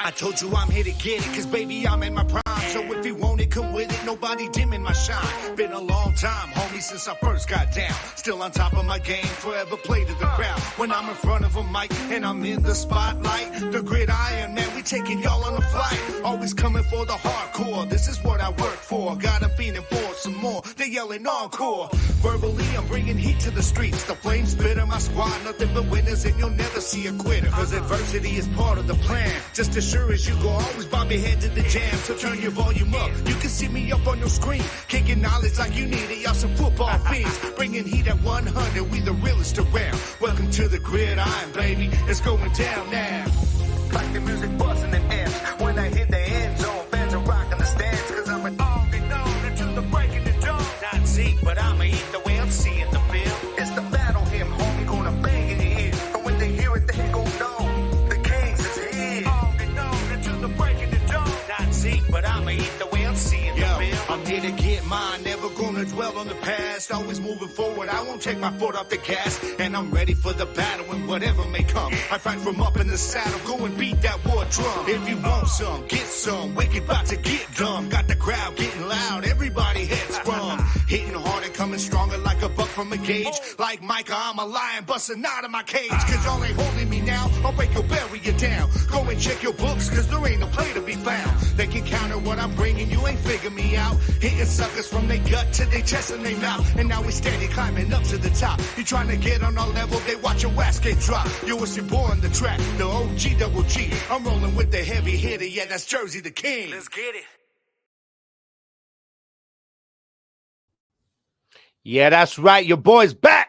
I told you I'm here to get it, cause baby, I'm in my prime. So if you want it, come with it, nobody dimming my shine. Been a long time, homie, since I first got down. Still on top of my game, forever play to the crowd. When I'm in front of a mic and I'm in the spotlight, the Gridiron, man, we taking y'all on a flight. Always coming for the hardcore, this is what I work for. Got a feeling for some more, they yelling encore. Verbally, I'm bringing heat to the streets. The flames spitter my squad, nothing but winners, and you'll never see a quitter. Cause adversity is part of the plan. Just as sure as you go, always bob your head to the jam. So turn your volume up, you can see me up on your screen. Kicking knowledge like you need it, y'all some football fiends. Bringing heat at 100, we the realest around. Welcome to the Gridiron, baby, it's going down now. Like the music buzzing and amps. When I hit the end zone, fans are rocking the stands. Cause I'm an all and known until the break of the dawn. Not Zeke, but I'ma eat the way I'm seeing the film. It's the battle hymn, homie, gonna bang in your ear. And when they hear it, they gon' know the Kings is here. All and known until the break of the dawn. Not Zeke, but I'ma eat the way I'm seeing the film. I'm here to get mine, never gonna dwell on the past. Always moving forward, I won't take my foot off the gas. And I'm ready for the battle and whatever may come. I fight from up in the saddle, go and beat that war drum. If you want some, get some. Wicked about to get dumb. Got the crowd getting loud, everybody heads sprung. Hitting hard and coming stronger like a buck from a gauge. Like Micah, I'm a lion busting out of my cage. Cause y'all ain't holding me now, I'll break your bury you down. Go and check your books, cause there ain't no play to be found. They can counter what I'm bringing, you ain't figure me out. Hitting suckers from their gut to their chest and their mouth. And now we steady climbing up to the top. You trying to get on our level, they watch your ass get dropped. Yo, it's your boy on the track, the OG double G. I'm rolling with the heavy hitter, yeah, that's Jersey the King. Let's get it. Yeah, that's right. Your boy's back.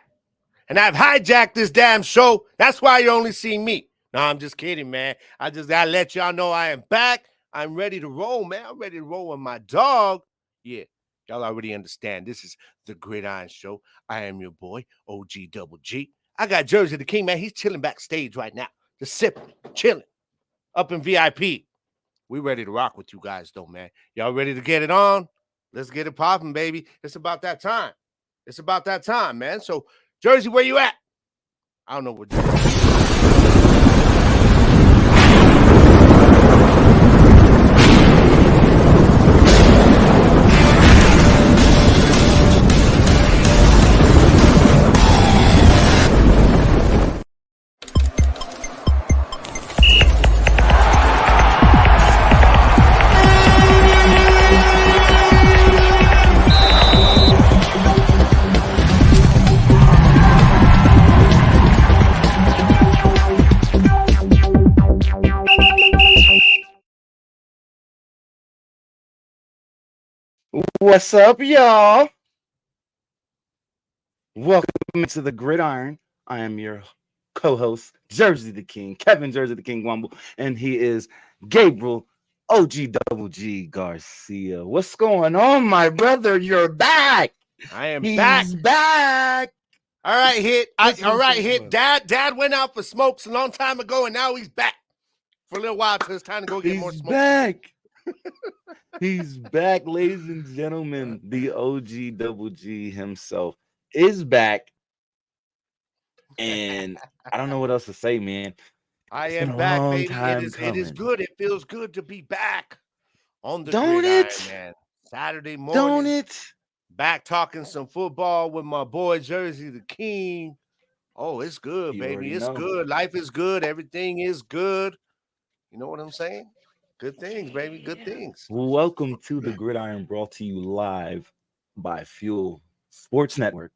And I've hijacked this damn show. That's why you only see me. No, I'm just kidding, man. I just got to let y'all know I am back. I'm ready to roll, man. I'm ready to roll with my dog. Yeah, y'all already understand. This is the Gridiron Show. I am your boy, OG Double G. I got Jersey the King, man. He's chilling backstage right now. Just sipping, chilling, up in VIP. We ready to rock with you guys, though, man. Y'all ready to get it on? Let's get it popping, baby. It's about that time. It's about that time, man. So, Jersey, where you at? I don't know what you're doing. What's up, y'all? Welcome to the Gridiron. I am your co-host, Jersey the King, Kevin Jersey the King Wumble, and he is Gabriel OG Double G Garcia. What's going on, my brother? You're back. I am He's back. back. All right, Hit. All right, Hit. Dad went out for smokes a long time ago, and now he's back for a little while till it's time to go get more smoke. Back. He's back, ladies and gentlemen. The OG Double G himself is back. And I don't know what else to say, man. I am back, baby. It is good. It feels good to be back on the Gridiron, man. Saturday morning. Don't it? Back talking some football with my boy Jersey the King. Oh, it's good, baby. It's good. Life is good. Everything is good. You know what I'm saying? Good things, baby. Good things. Welcome to the Gridiron, brought to you live by F.U.E.L Sports Network.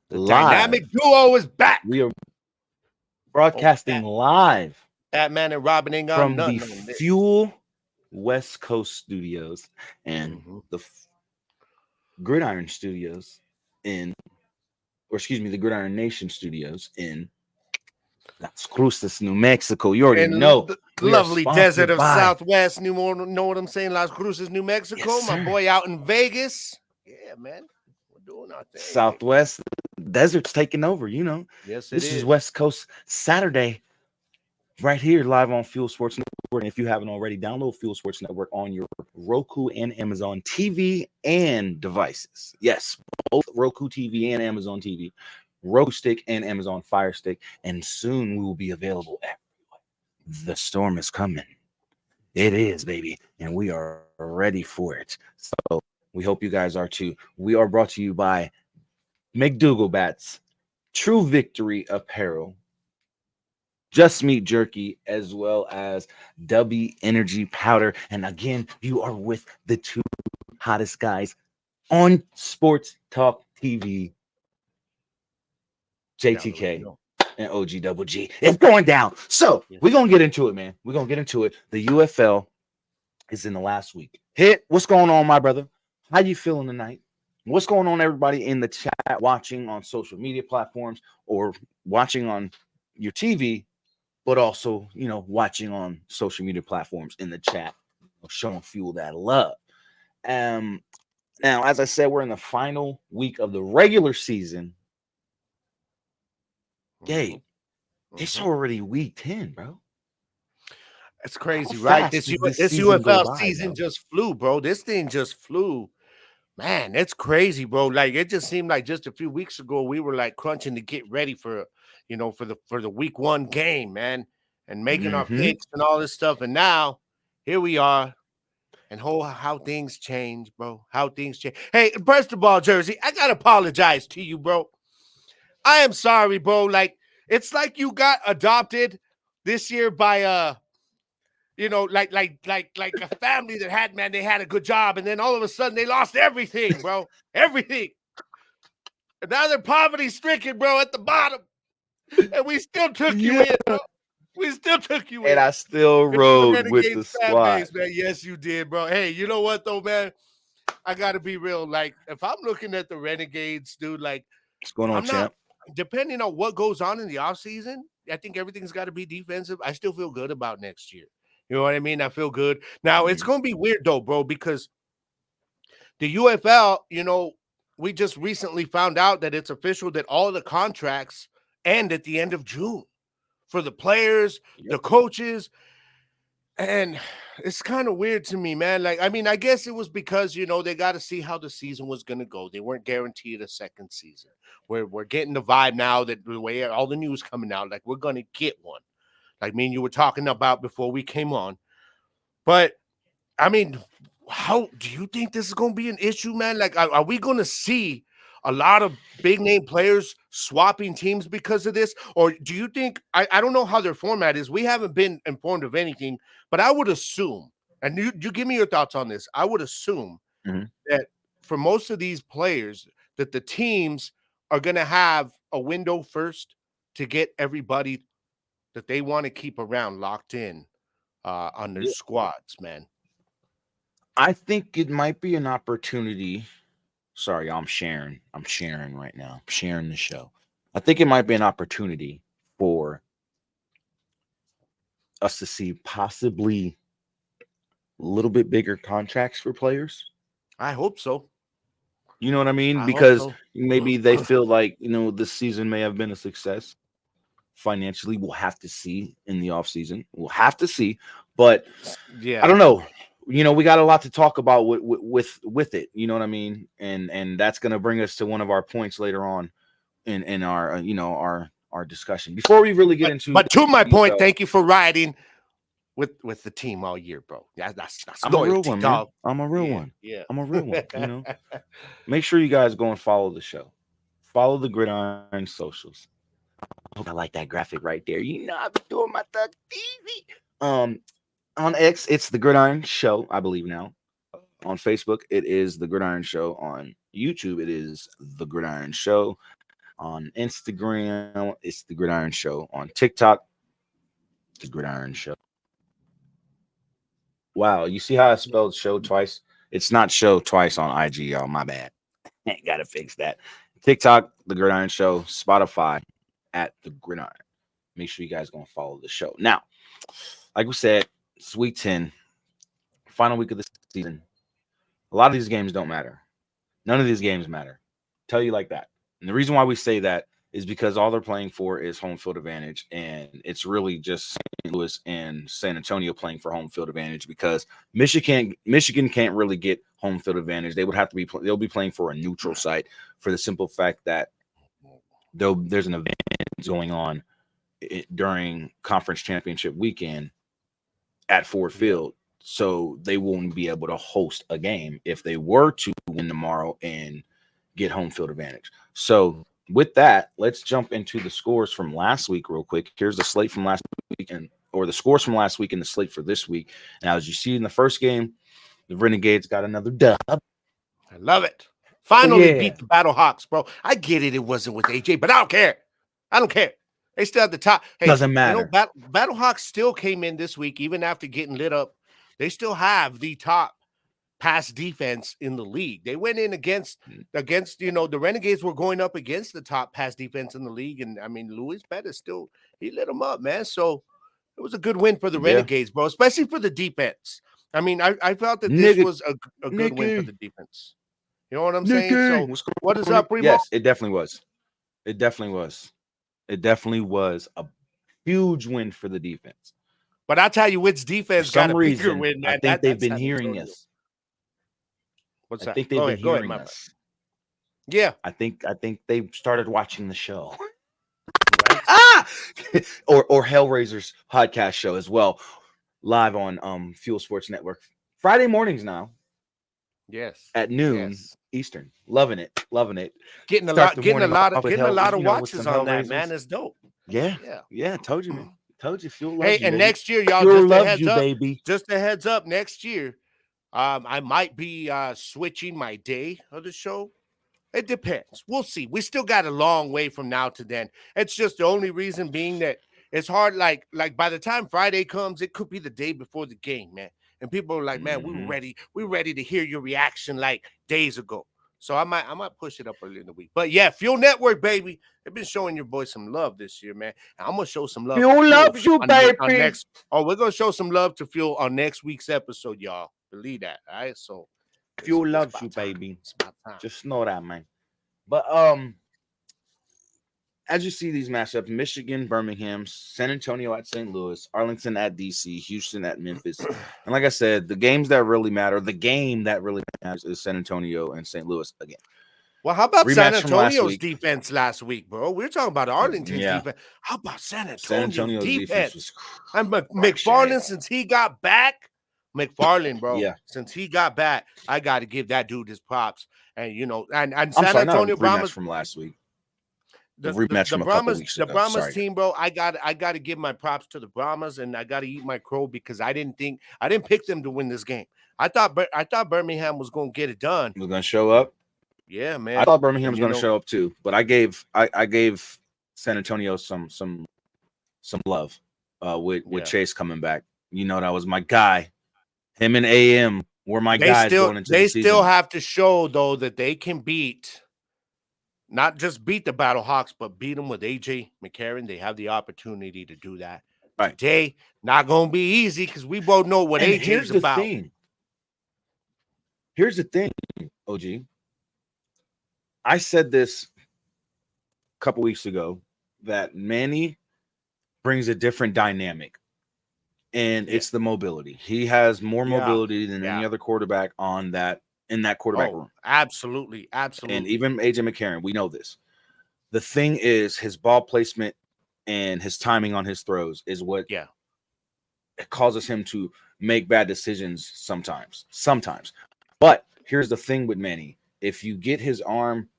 The dynamic duo is back. We are broadcasting live. Batman and Robin ain't got from nothing the F.U.E.L West Coast studios and the Gridiron studios the Gridiron Nation studios in Las Cruces, New Mexico. You already know. The lovely desert of Southwest, know what I'm saying? Las Cruces, New Mexico. Yes, my boy out in Vegas. Yeah, man. We're doing our thing. Southwest desert's taking over, you know. Yes, this is West Coast Saturday right here live on F.U.E.L Sports Network. And if you haven't already, download F.U.E.L Sports Network on your Roku and Amazon TV and devices. Yes, both Roku TV and Amazon TV. Roku Stick and Amazon Fire Stick, and soon we will be available everywhere. The storm is coming. It is, baby. And we are ready for it. So we hope you guys are too. We are brought to you by McDougal Bats, True Victory Apparel, Just Meat Jerky, as well as W Energy Powder. And again, you are with the two hottest guys on Sports Talk TV, You already JTK know. and OG Double G. It's going down. So Yes. we're gonna get into it, man. We're gonna get into it. The UFL is in the last week. Hit, what's going on, my brother? How you feeling tonight? What's going on, everybody in the chat, watching on social media platforms or watching on your TV, but also, watching on social media platforms in the chat, showing F.U.E.L that love. Um, Now, as I said, we're in the final week of the regular season. Gabe, it's Mm-hmm. already week 10, bro. It's How crazy, right? fast did this This season go UFL by, season bro? just flew, bro. This thing just flew. Man, it's crazy, bro. Like it just seemed like just a few weeks ago we were like crunching to get ready for, for the week one game, man, and making our Mm-hmm. picks and all this stuff. And now here we are, and how things change, bro. How things change. Hey, first of all, Jersey, I gotta apologize to you, bro. I am sorry, bro. Like it's like you got adopted this year by like a family that had, man, they had a good job, and then all of a sudden they lost everything, bro. Everything. And now they're poverty stricken, bro, at the bottom. And we still took you Yeah. in, bro. We still took you And in. I still It's the rode with the Renegades fan squad. base, man. Yes, you did, bro. Hey, you know what though, man? I gotta be real. Like, if I'm looking at the Renegades, dude, like What's going on, I'm not champ? depending on what goes on in the offseason, I think everything's got to be defensive. I still feel good about next year. You know what I mean? I feel good. Now, it's Mhm. going to be weird, though, bro, because the UFL, we just recently found out that it's official that all the contracts end at the end of June for the players, Yep. the coaches, and it's kind of weird to me, man. Like, I mean, I guess it was because, they got to see how the season was going to go. They weren't guaranteed a second season. We're getting the vibe now that the way all the news coming out, like we're going to get one. Like me and you were talking about before we came on. But I mean, how do you think this is going to be an issue, man? Like, are we going to see a lot of big name players swapping teams because of this? Or do you think, I don't know how their format is. We haven't been informed of anything, but I would assume, and you give me your thoughts on this. I would assume Mhm. that for most of these players, that the teams are going to have a window first to get everybody that they want to keep around locked in on their Yeah. squads, man. I think it might be an opportunity. Sorry, I'm sharing. I'm sharing right now. I'm sharing the show. I think it might be an opportunity for us to see possibly a little bit bigger contracts for players. I hope so. You know what I mean? I hope Because so. maybe they feel like, this season may have been a success financially. We'll have to see in the off season. We'll have to see. But I Yeah. don't know. We got a lot to talk about with it. You know what I mean? And that's going to bring us to one of our points later on in our our discussion. Before we really get into But to my point, UFL, thank you for riding with the team all year, bro. Yeah, that's I'm a real loyalty, one, man. dog. I'm a real Yeah, one. yeah. I'm a real one. Make sure you guys go and follow the show. Follow the Gridiron socials. I hope I like that graphic right there. I've been doing my thug TV. On X, it's the Gridiron Show, I believe now. On Facebook, it is the Gridiron Show. On YouTube, it is the Gridiron Show. On Instagram, it's the Gridiron Show. On TikTok, the Gridiron Show. Wow, you see how I spelled show twice? It's not show twice on IG, y'all. My bad. Gotta fix that. TikTok, the Gridiron Show. Spotify, at the Gridiron. Make sure you guys gonna follow the show. Now, like we said, it's week 10, final week of the season. A lot of these games don't matter. None of these games matter. Tell you like that. And the reason why we say that is because all they're playing for is home field advantage, and it's really just St. Louis and San Antonio playing for home field advantage because Michigan can't really get home field advantage. They would have to be they'll be playing for a neutral site for the simple fact that there's an event going on during conference championship weekend at Ford Yeah. Field, so they won't be able to host a game if they were to win tomorrow and get home field advantage. So with that, let's jump into the scores from last week real quick. Here's the slate from last week, or the scores from last week and the slate for this week. Now, as you see in the first game, the Renegades got another dub. I love it. Finally yeah. beat the Battlehawks, bro. I get it. It wasn't with AJ, but I don't care. I don't care. They still at the top. Hey, Doesn't matter. You know, Battlehawks still came in this week, even after getting lit up. They still have the top pass defense in the league. They went in against the Renegades were going up against the top pass defense in the league, and I mean Luis Bettis still he lit them up, man. So it was a good win for the Renegades, bro, especially for the defense. I mean, I felt that this was a good win for the defense. You know what I'm saying? So what is up, Primo? Yes, it definitely was. It definitely was. It definitely was a huge win for the defense. But I tell you, which defense got a bigger win, man. I think they've been hearing us. What's that? I think they've been hearing us. Yeah. I think they've started watching the show. Right? or Hellraiser's podcast show as well, live on F.U.E.L Sports Network. Friday mornings now. Yes. At noon Eastern. Loving it. Getting a lot of watches on that, man. It's dope. Yeah. Told you, man. Told you F.U.E.L loves you. Hey, and baby. Next year, y'all, just a heads up, next year, I might be switching my day of the show. It depends. We'll see. We still got a long way from now to then. It's just the only reason being that it's hard. Like by the time Friday comes, it could be the day before the game, man. And people are like, man, we're ready to hear your reaction like days ago. So I might push it up early in the week. But yeah, F.U.E.L Network, baby. They've been showing your boy some love this year, man. And I'm gonna show some love. F.U.E.L loves you, baby. We're gonna show some love to F.U.E.L on next week's episode, y'all. Believe that, all right? So F.U.E.L loves you, baby. It's about time. Just know that, man. But as you see these matchups, Michigan, Birmingham, San Antonio at St. Louis, Arlington at DC, Houston at Memphis. And like I said, the game that really matters is San Antonio and St. Louis again. Well, how about San Antonio's defense last week, bro? We were talking about Arlington's defense. How about San Antonio's defense? Was and McFarland, since he got back, bro. Since he got back, I got to give that dude his props. And and San Antonio Brahmas from last week. The Brahmas team, bro. I got to give my props to the Brahmas, and I got to eat my crow because I didn't pick them to win this game. I thought Birmingham was going to get it done. Was going to show up. Yeah, man. I thought Birmingham was going to show up too, but I gave San Antonio some love with Chase coming back. That was my guy. Him and AM were my guys going into the season. They still have to show though that they can not just beat the Battlehawks, but beat them with AJ McCarron. They have the opportunity to do that. Right. Today, not going to be easy because we both know what AJ is about. Here's the thing, OG. I said this a couple weeks ago that Manny brings a different dynamic, and it's the mobility. He has more mobility than any other quarterback in that quarterback room. Absolutely. And even AJ McCarron, we know this. The thing is his ball placement and his timing on his throws is what causes him to make bad decisions sometimes. But here's the thing with Manny. If you get his arm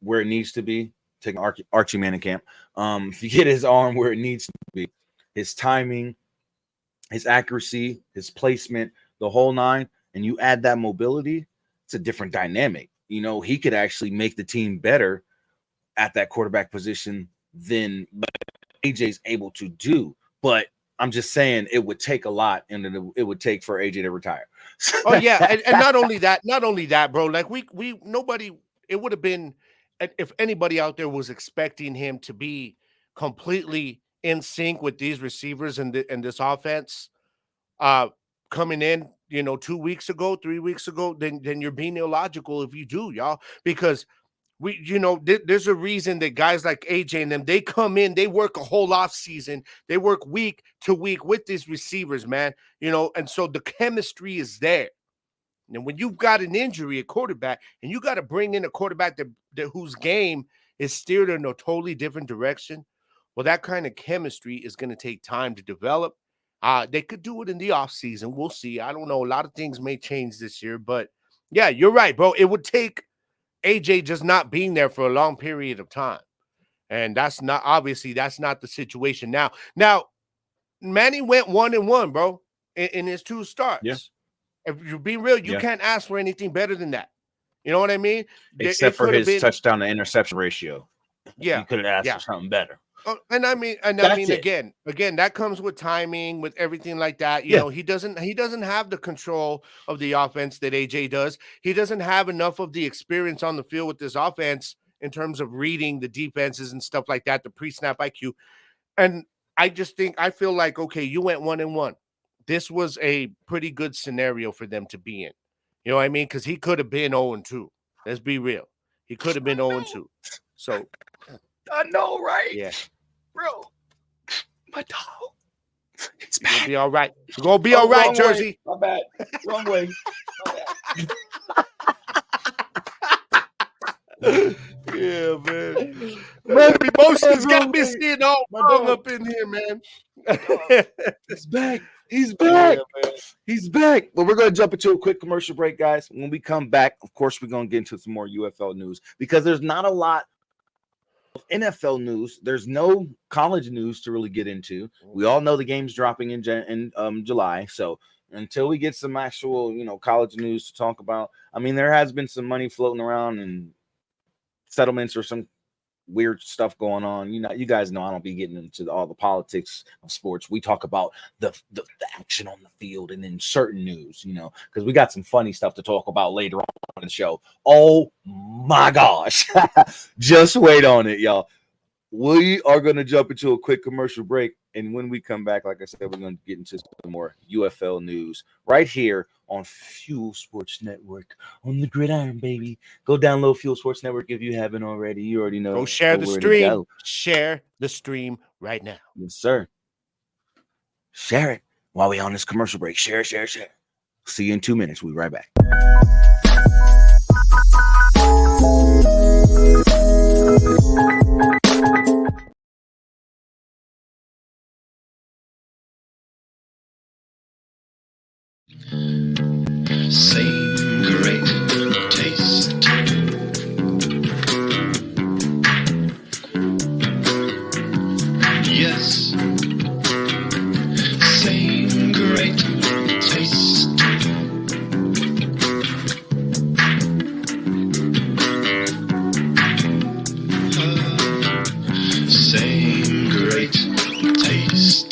where it needs to be, take Archie Manning camp. If you get his arm where it needs to be, his timing, his accuracy, his placement, the whole nine, and you add that mobility, it's a different dynamic. He could actually make the team better at that quarterback position than AJ's able to do. But I'm just saying it would take a lot, and it would take for AJ to retire. Oh yeah, and not only that, bro. Like nobody. It would have been if anybody out there was expecting him to be completely in sync with these receivers and this offense, coming in, 2 weeks ago, 3 weeks ago, then you're being illogical if you do, y'all, because there's a reason that guys like AJ and them, they come in, they work a whole off season, they work week to week with these receivers, man, and so the chemistry is there. And when you've got an injury at quarterback and you got to bring in a quarterback that whose game is steered in a totally different direction, well, that kind of chemistry is going to take time to develop. They could do it in the offseason. We'll see. I don't know. A lot of things may change this year, but yeah, you're right, bro. It would take AJ just not being there for a long period of time. And that's not the situation. Now Manny went 1-1, bro, in his 2 Yeah. starts. If you're being real, you Yeah. can't ask for anything better than that. You know what I mean? Except It for could have his been, touchdown to interception ratio. yeah, You could have asked yeah. for something better. And I mean, That's it. again, that comes with timing, with everything like that. You Yeah. know, he doesn't have the control of the offense that AJ does. He doesn't have enough of the experience on the field with this offense in terms of reading the defenses and stuff like that, the pre-snap IQ. And I feel like, okay, you went 1-1. This was a pretty good scenario for them to be in. You know what I mean? Because he could have been 0-2. Let's be real. He could have been 0-2. So I know, right? yeah. Bro, my dog. It's You're gonna back. be all right. You're gonna be all right, wrong Jersey. Way. My bad. Wrong way. Yeah, man. Man, emotions got me sitting all hung up in here, man. He's back. He's Yeah, back. man. He's back. But we're going to jump into a quick commercial break, guys. When we come back, of course, we're going to get into some more UFL news because there's not a lot of NFL news. There's no college news to really get into. We all know the game's dropping in July. So until we get some actual, college news to talk about, I mean, there has been some money floating around and settlements or some weird stuff going on. You guys know I don't be getting into all the politics of sports. We talk about the action on the field and then certain news, because we got some funny stuff to talk about later on in the show. Oh my gosh. Just wait on it, y'all. We are going to jump into a quick commercial break. And when we come back, like I said, we're going to get into some more UFL news right here on F.U.E.L Sports Network on the Gridiron, baby. Go download F.U.E.L Sports Network if you haven't already. You already know. Go share the where to stream. go. Share the stream right now. Yes, sir. Share it while we on this commercial break. Share. See you in 2 minutes. We'll be right back. Same great taste. Yes. Same great taste. Same great taste.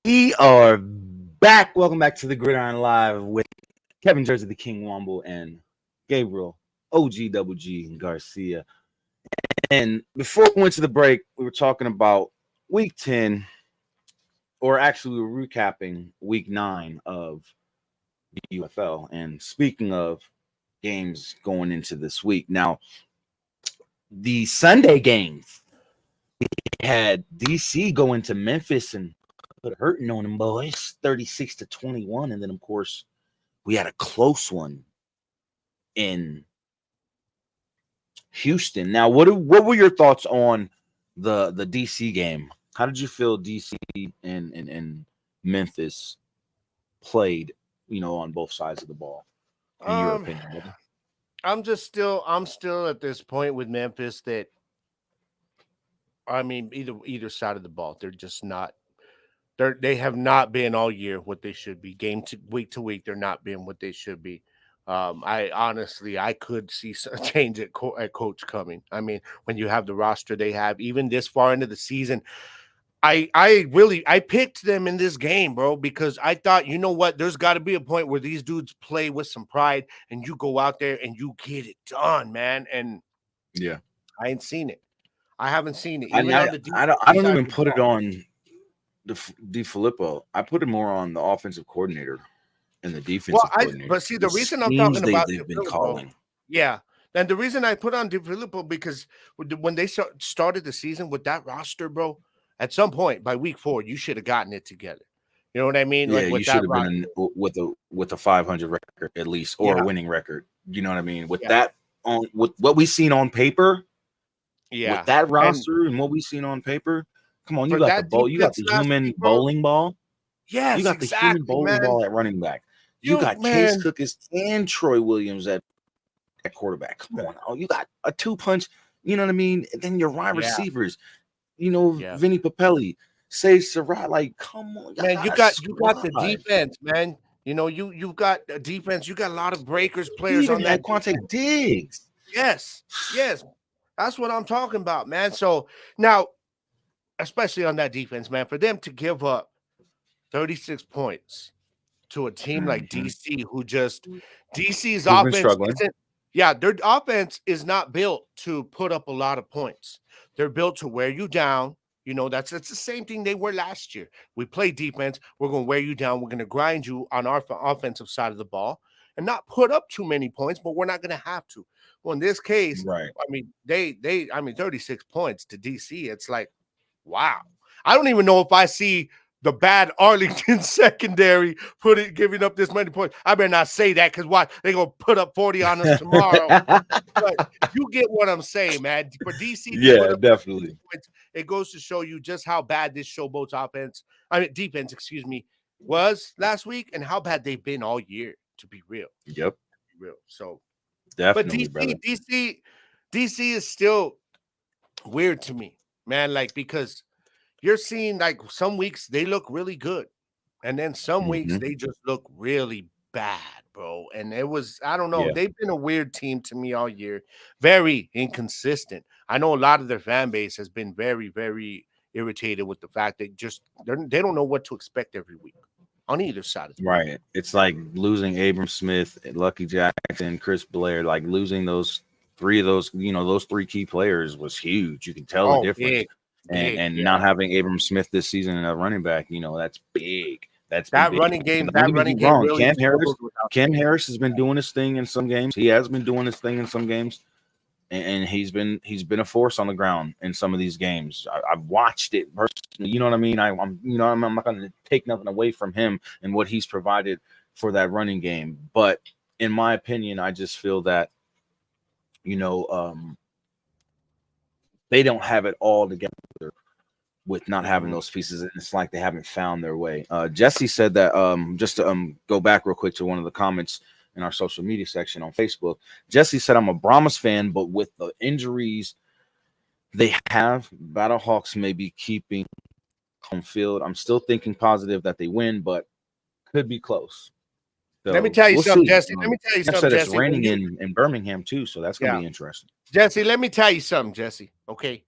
We are back. Welcome back to the Gridiron Live with Kevin Jersey, the King Womble, and Gabriel, OG Garcia. And before we went to the break, we were talking about week 10, or actually we were recapping week 9 of the UFL. And speaking of games going into this week, now, the Sunday games, we had DC go into Memphis and put a hurting on them boys, 36-21, and then of course we had a close one in Houston. Now, what were your thoughts on the DC game? How did you feel DC and Memphis played, on both sides of the ball, in your Um, opinion, brother? I'm still at this point with Memphis that I mean either side of the ball, they're just not. They have not been all year what they should be. Game to week, they're not being what they should be. I honestly, I could see a change at coach coming. I mean, when you have the roster they have, even this far into the season, I picked them in this game, bro, because I thought, you know what, there's got to be a point where these dudes play with some pride, and you go out there and you get it done, man. And Yeah, I ain't seen it. I haven't seen it, I even on the I defensive don't side even of the put it ball. on the Filippo. I put it more on the offensive coordinator and the Well, defensive I coordinator. but see The the reason I'm schemes talking about they've been DeFilippo, calling. yeah, and the reason I put on DeFilippo because when they started the season with that roster, bro, at some point by week 4, you should have gotten it together. You know what I mean? Yeah, Like you with should that have been roster. with a 500 record at least, or a Yeah, winning record. You know what I mean? With yeah, that on with what we seen on paper, with yeah. that And roster and what we seen on paper, come on, for that you got defense the last human week, bro. bowling ball. You Yes, got the human exactly, bowling man. ball at running back. You You got Case man, Cookers and Troy Williams at quarterback. Come on, you got a two punch. You know what I mean? And then your wide yeah, receivers. yeah. Vinny Papelli, Sage Surratt. Like, come on, y'all Man, got a you got the squad. defense, man. You know, you've got a defense. You got a lot of breakers You players even on had that Quante defense. Diggs. Yes, yes. That's what I'm talking about, man. So now, especially on that defense, man, for them to give up 36 points to a team like Mhm. DC, who just DC's Who's been offense struggling? isn't, yeah, their offense is not built to put up a lot of points. They're built to wear you down. You know, that's the same thing they were last year. We play defense. We're going to wear you down. We're going to grind you on our offensive side of the ball and not put up too many points, but we're not going to have to. Well, in this case, Right. I mean, I mean, 36 points to DC. It's like, wow. I don't even know if I see the bad Arlington secondary giving up this many points. I better not say that because why they gonna put up 40 on us tomorrow. But you get what I'm saying, man. For DC to put Yeah, up definitely. points, it goes to show you just how bad this showboat's defense, excuse me, was last week, and how bad they've been all year. To be real, Yep, real. So, but definitely, brother. DC is still weird to me, man. Like because you're seeing like some weeks they look really good, and then some weeks Hmm. they just look really bad, bro. And it was, I don't know, Yeah. they've been a weird team to me all year, very inconsistent. I know a lot of their fan base has been very, very irritated with the fact that they don't know what to expect every week on either side of the ball. Right. It's like losing Abram Smith, Lucky Jackson, Chris Blair, like losing those three of those, those three key players was huge. You can tell the Oh, difference. big, And big, and yeah. not having Abram Smith this season and a running back, that's big. That's been That big. running game, Don't get me wrong. really struggled without Cam him. Harris has been doing his thing in some games. He has been doing his thing in some games. And he's been a force on the ground in some of these games. I've watched it personally. You know what I mean? I'm not going to take nothing away from him and what he's provided for that running game. But in my opinion, I just feel that you know um, they don't have it all together with not having Mhm. those pieces. And it's like they haven't found their way. Jesse said that just to go back real quick to one of the comments in our social media section on Facebook. Jesse said, "I'm a Brahmas fan, but with the injuries they have, Battlehawks may be keeping home field. I'm still thinking positive that they win, but could be close. Let me So tell you we'll something, see." Jesse. Let me tell you Jeff something, said it's Jesse. When raining you, in Birmingham too, so that's gonna yeah, be interesting. Jesse, let me tell you something, Jesse. Okay.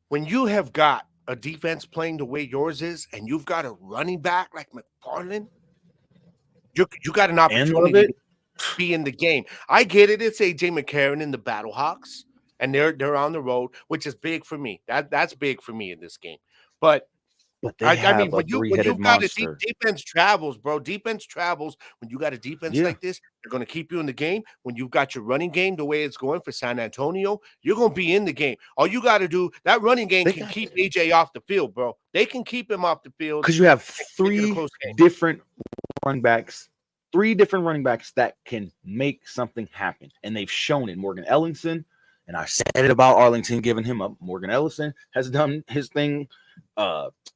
When you have got a defense playing the way yours is, and you've got a running back like McFarland, you got an And love opportunity to it. be in the game. I get it. It's AJ McCarron and the Battlehawks, and they're on the road, which is big for me. That's big for me in this game. But but they I mean, have a when you three-headed got a monster. defense travels, bro. Defense travels. When you got a defense Yeah. like this, they're going to keep you in the game. When you've got your running game the way it's going for San Antonio, you're going to be in the game. All you got to do, that running game They can got keep AJ off the field, bro. They can keep him off the field because you have and make it a three close game. different running backs, that can make something happen, and they've shown it. Morgan Ellingson, and I said it about Arlington giving him up. Morgan Ellingson has done his thing.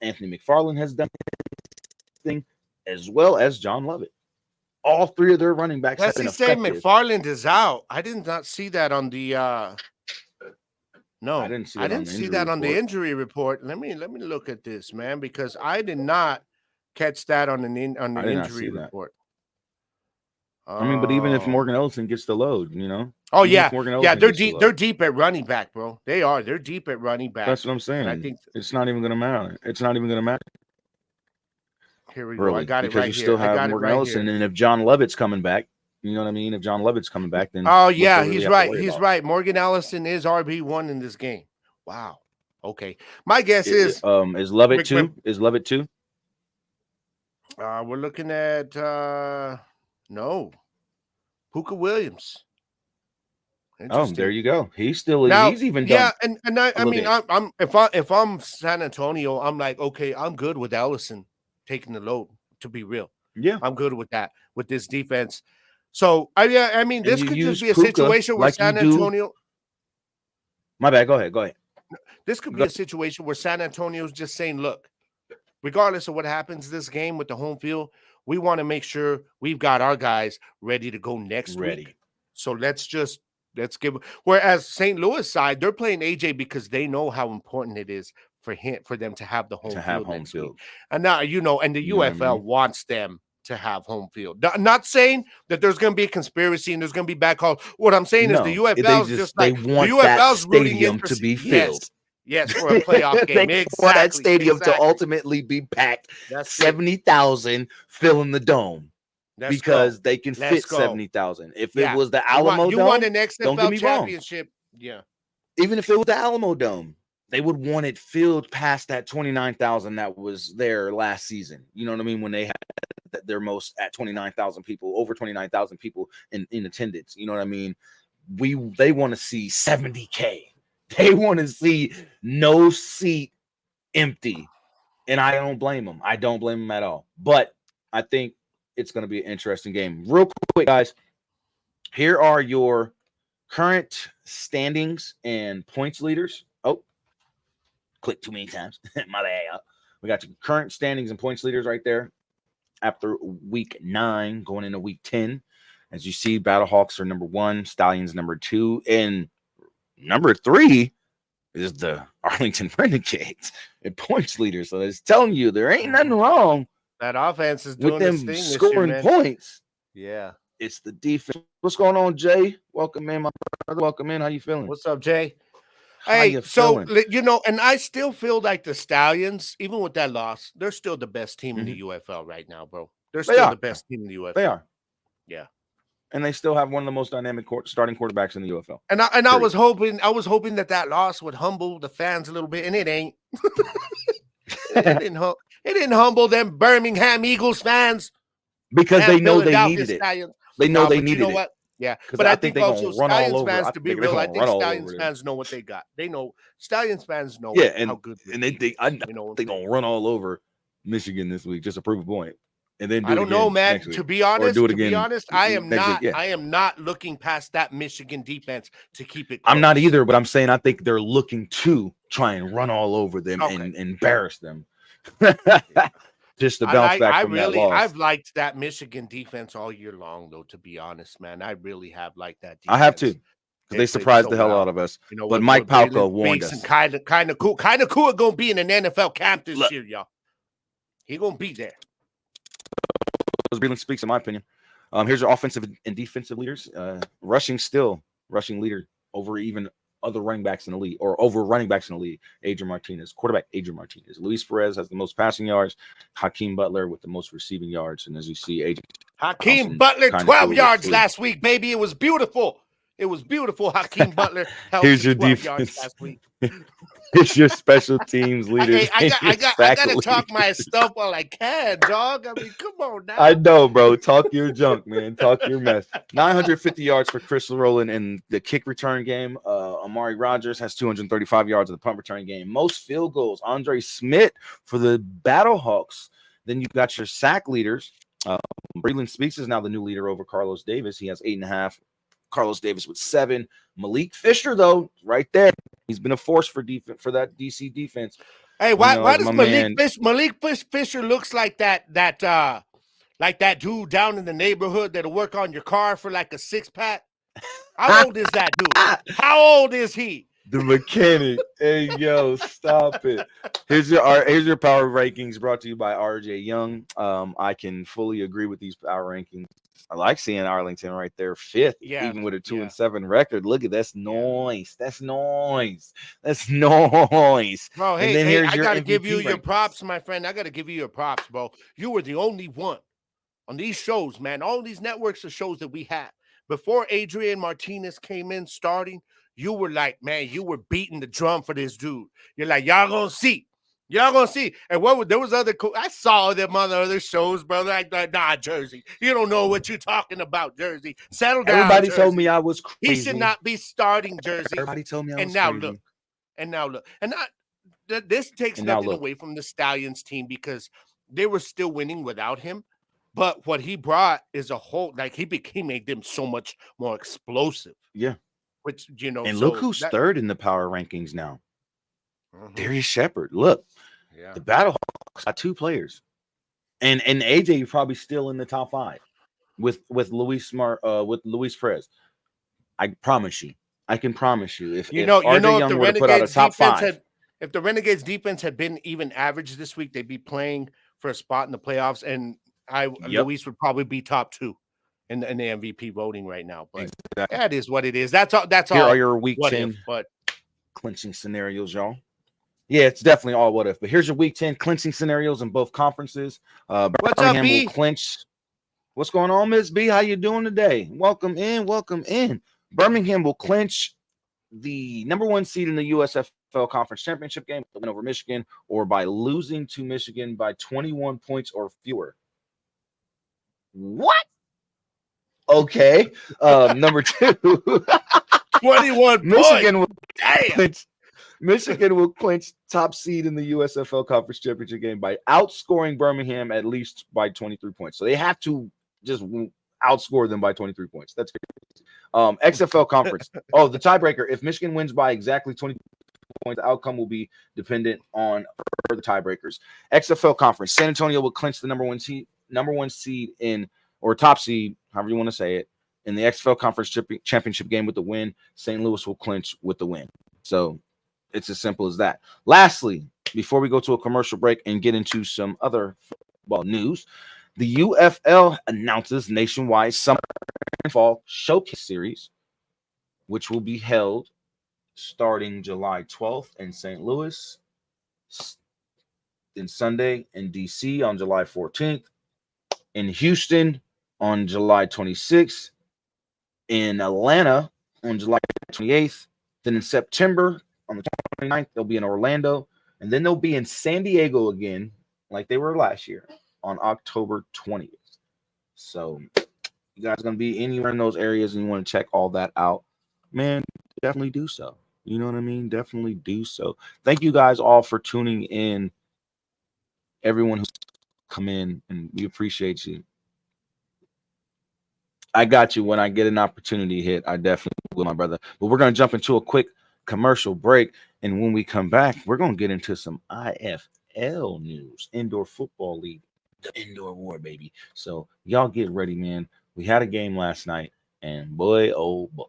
Anthony McFarland has done his thing, as well as John Lovett. All three of their running backs have Does been he say effective. McFarland is out? I did not see that on the no, I didn't see, that on the injury report. Let me look at this, man, because I did not catch that on the injury report. I mean, but even if Morgan Ellingson gets the load, Oh yeah, they're deep. They're deep at running back, bro. They are. They're deep at running back. That's what I'm saying. And I think it's not even going to matter. It's not even going to matter. Here we go. I got it right here. Because you still have Morgan Ellingson, and if John Lovett's coming back, you know what I mean? If John Lovett's coming back, then he's right. He's right. Morgan Ellingson is RB1 in this game. Wow. Okay. My guess is Lovett too? Is Lovett too? We're looking at no. Puka Williams. Oh, there you go. He's still he's even done. Yeah, and I mean, I'm if I'm San Antonio, I'm like, okay, I'm good with Ellison taking the load, to be real. Yeah. I'm good with that, with this defense. So I mean, this could just be a situation where San Antonio. My bad. Go ahead. This could be a situation where San Antonio's just saying, look, regardless of what happens this game with the home field, we want to make sure we've got our guys ready to go next week. So let's give. Whereas St. Louis side, they're playing AJ because they know how important it is for them to have the home field. And now and the UFL wants them to have home field. Not saying that there's going to be a conspiracy and there's going to be bad calls. What I'm saying is the UFL is just like they want the UFL's that stadium to be filled. Yes, for a playoff game. They want that stadium to ultimately be packed. 70,000 filling the dome. Because they can fit 70,000. If it was the Alamo Dome, you won an XFL don't get me championship. Wrong. Yeah. Even if it was the Alamo Dome, they would want it filled past that 29,000 that was there last season. You know what I mean? When they had their most at 29,000 people, over 29,000 people in attendance. You know what I mean? They want to see 70K. They want to see no seat empty. And I don't blame them. I don't blame them at all. But I think it's going to be an interesting game. Real quick, guys. Here are your current standings and points leaders. Oh, click too many times. My bad. We got your current standings and points leaders right there after week 9 going into week 10. As you see, Battlehawks are number 1, Stallions number 2, and number 3 is the Arlington Renegades and points leader. So it's telling you there ain't nothing wrong. That offense is doing with them this thing scoring this year, points. Yeah. It's the defense. What's going on, Jay? Welcome in, my brother. Welcome in. How you feeling? What's up, Jay? Hey, so, and I still feel like the Stallions, even with that loss, they're still the best team in the UFL right now, bro. They're still the best team in the UFL. They are. Yeah. And they still have one of the most dynamic starting quarterbacks in the UFL. And I was hoping that loss would humble the fans a little bit, and it ain't. It didn't humble them Birmingham Eagles fans because they know they needed it. Stallions. They know they needed it. What? Yeah, but I think also Stallions fans, to be real, I think Stallions fans know what they got. They know Stallions fans know how good. And they're gonna run all over Michigan this week just to prove a point. And then I don't know, man. To be honest, I am not looking past that Michigan defense to keep it close. I'm not either, but I'm saying I think they're looking to try and run all over them and embarrass them. Just to bounce back from that loss. I've liked that Michigan defense all year long, though, to be honest, man. I really have liked that defense. I have too. They surprised the hell out of us. But Mike Palko warned us. Kind of cool gonna be in an NFL camp this year, y'all. He gonna be there. Breland speaks, in my opinion. Here's your offensive and defensive leaders. Rushing leader over even other running backs in the league, or over running backs in the league. Adrian Martinez, quarterback Adrian Martinez. Luis Perez has the most passing yards. Hakeem Butler with the most receiving yards. And as you see, Hakeem Butler, 12 yards last week, baby. It was beautiful. It was beautiful. Hakeem Butler held Here's to your 12 yards defense. last week. Here's your special teams leaders. I and your sack gotta talk leaders. my stuff while I can, dog. I mean, come on now. I know, bro. Talk your junk, man. Talk your mess. 950 yards for Chris Rowland in the kick return game. Amari Rogers has 235 yards in the punt return game. Most field goals, Andre Smith for the Battlehawks. Then you've got your sack leaders. Breland Speaks is now the new leader over Carlos Davis. He has 8.5. Carlos Davis with 7. Malik Fisher, though, right there. He's been a force for defense for that DC defense. Hey, why does Malik Fisher looks like that dude down in the neighborhood that'll work on your car for like a 6-pack? How old is that dude? How old is he? The mechanic. Hey, yo, stop it. Here's your power rankings brought to you by RJ Young. I can fully agree with these power rankings. I like seeing Arlington right there, 5th, even with a 2-7 record. Look at that's noise. That's noise. That's noise. Bro, and then here's I your gotta MVP give you your rankings. props, my friend. I gotta give you your props, bro. You were the only one on these shows, man. All these networks of shows that we had before Adrian Martinez came in starting. You were like, man, you were beating the drum for this dude. You're like, y'all gonna see. Y'all gonna see. And there was other I saw them on the other shows, brother. Like, nah, Jersey. You don't know what you're talking about, Jersey. Settle down. Everybody Jersey. told me I was crazy. He should not be starting, Jersey. Everybody told me I was and now crazy. look. And now look. And this takes nothing away from the Stallions team because they were still winning without him. But what he brought is a whole, like he made them so much more explosive. Yeah. Which, you know. And look who's third in the power rankings now. Darius Shepard. Look, the Battlehawks got 2 players, and AJ probably still in the top 5 with Luis Perez. I promise you, I can promise you, if RJ Young were to put out a top 5, if the Renegades defense had been even average this week, they'd be playing for a spot in the playoffs, and Luis would probably be top 2 in the MVP voting right now. But that is what it is. That's all. Here are your week 10 clinching scenarios, y'all. Yeah, it's definitely all what if. But here's your week 10 clinching scenarios in both conferences. What's up, B? Will clinch. What's going on, Miss B? How you doing today? Welcome in. Welcome in. Birmingham will clinch the number 1 seed in the USFL Conference Championship game with the win over Michigan, or by losing to Michigan by 21 points or fewer. What? Okay. Number 2. 21 Michigan points. Michigan will clinch top seed in the USFL Conference Championship game by outscoring Birmingham at least by 23 points. So they have to just outscore them by 23 points. That's crazy. XFL Conference. Oh, the tiebreaker. If Michigan wins by exactly 20 points, the outcome will be dependent on further tiebreakers. XFL Conference. San Antonio will clinch the number one seed in, or top seed, however you want to say it, in the XFL Conference Championship game with the win. St. Louis will clinch with the win. So it's as simple as that. Lastly, before we go to a commercial break and get into some other football news, the U.F.L. announces nationwide summer and fall showcase series, which will be held starting July 12th in St. Louis, then Sunday in D.C. on July 14th, in Houston on July 26th, in Atlanta on July 28th, then in September on the 29th, they'll be in Orlando, and then they'll be in San Diego again, like they were last year, on October 20th. So you guys are going to be anywhere in those areas and you want to check all that out, man, definitely do so. You know what I mean? Definitely do so. Thank you guys all for tuning in, everyone who's come in, and we appreciate you. I got you. When I get an opportunity hit, I definitely will, my brother. But we're going to jump into a quick commercial break, and when we come back, we're going to get into some IFL news, Indoor Football League, the Indoor War, baby. So y'all get ready, man. We had a game last night, and boy, oh boy.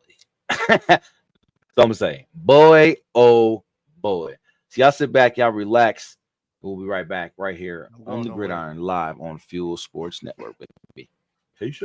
So I'm going to say, boy, oh boy. So y'all sit back, y'all relax. We'll be right back right here on the Gridiron, live on F.U.E.L Sports Network, baby. Peace.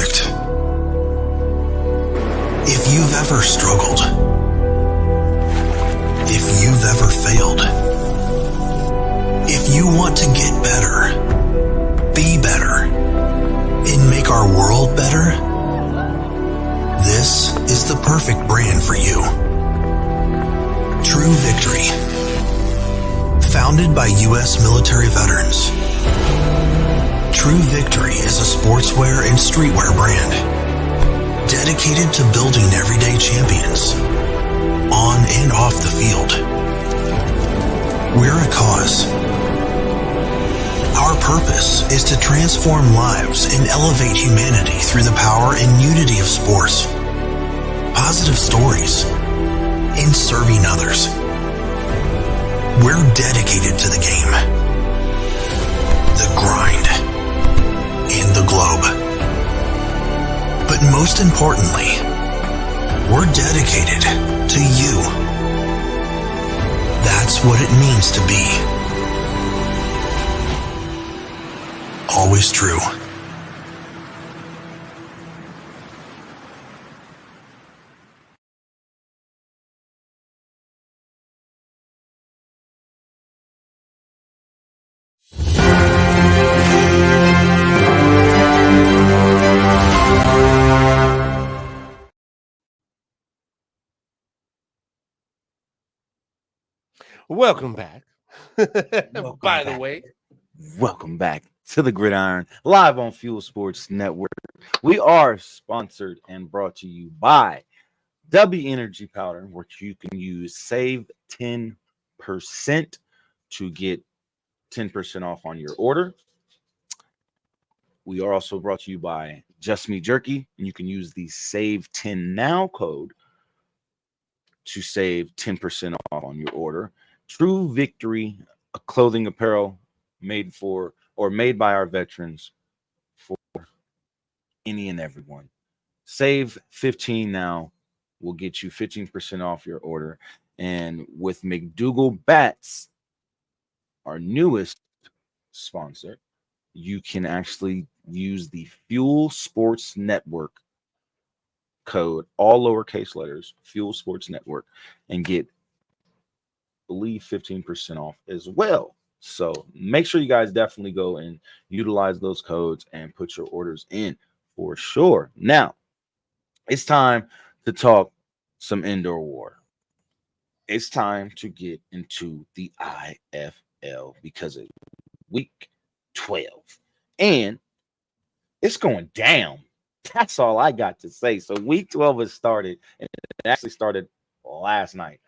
perfect. If you've ever struggled, if you've ever failed, if you want to get better, be better, and make our world better, this is the perfect brand for you. True Victory. Founded by U.S. military veterans, True Victory is a sportswear and streetwear brand dedicated to building everyday champions on and off the field. We're a cause. Our purpose is to transform lives and elevate humanity through the power and unity of sports, positive stories, and serving others. We're dedicated to the game, the grind, and the globe. But most importantly, we're dedicated to you. That's what it means to be. Always true. Welcome back. Welcome By the back. way, Welcome back to the Gridiron, live on Fuel Sports Network. We are sponsored and brought to you by W Energy Powder, which you can use. Save 10% to get 10% off on your order. We are also brought to you by Just Meat Jerky, and you can use the Save 10 Now code to save 10% off on your order. True Victory, a clothing apparel made by our veterans for any and everyone. Save 15 now will get you 15% off your order. And with McDougal Bats, our newest sponsor, you can actually use the Fuel Sports Network code, all lowercase letters, Fuel Sports Network, and get, I believe, 15% off as well. So make sure you guys definitely go and utilize those codes and put your orders in for sure. Now, it's time to talk some indoor war. It's time to get into the IFL because it's week 12. And it's going down. That's all I got to say. So week 12 has started, and it actually started last night.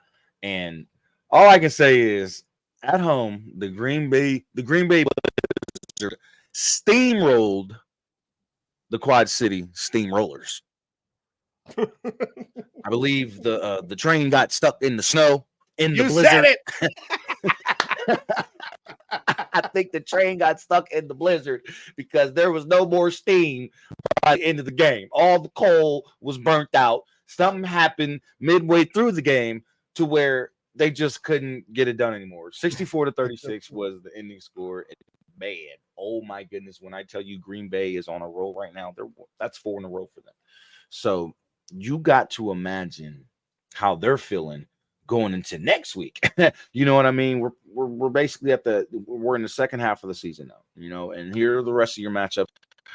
And all I can say is at home, the Green Bay Blizzard steamrolled the Quad City Steamrollers. I believe the train got stuck in the snow in the blizzard. said it. I think the train got stuck in the blizzard because there was no more steam by the end of the game. All the coal was burnt out. Something happened midway through the game to where they just couldn't get it done anymore. 64-36 was the ending score. Man, oh my goodness. When I tell you Green Bay is on a roll right now, that's 4 in a row for them. So you got to imagine how they're feeling going into next week. You know what I mean? We're basically we're in the second half of the season now, you know, and here are the rest of your matchups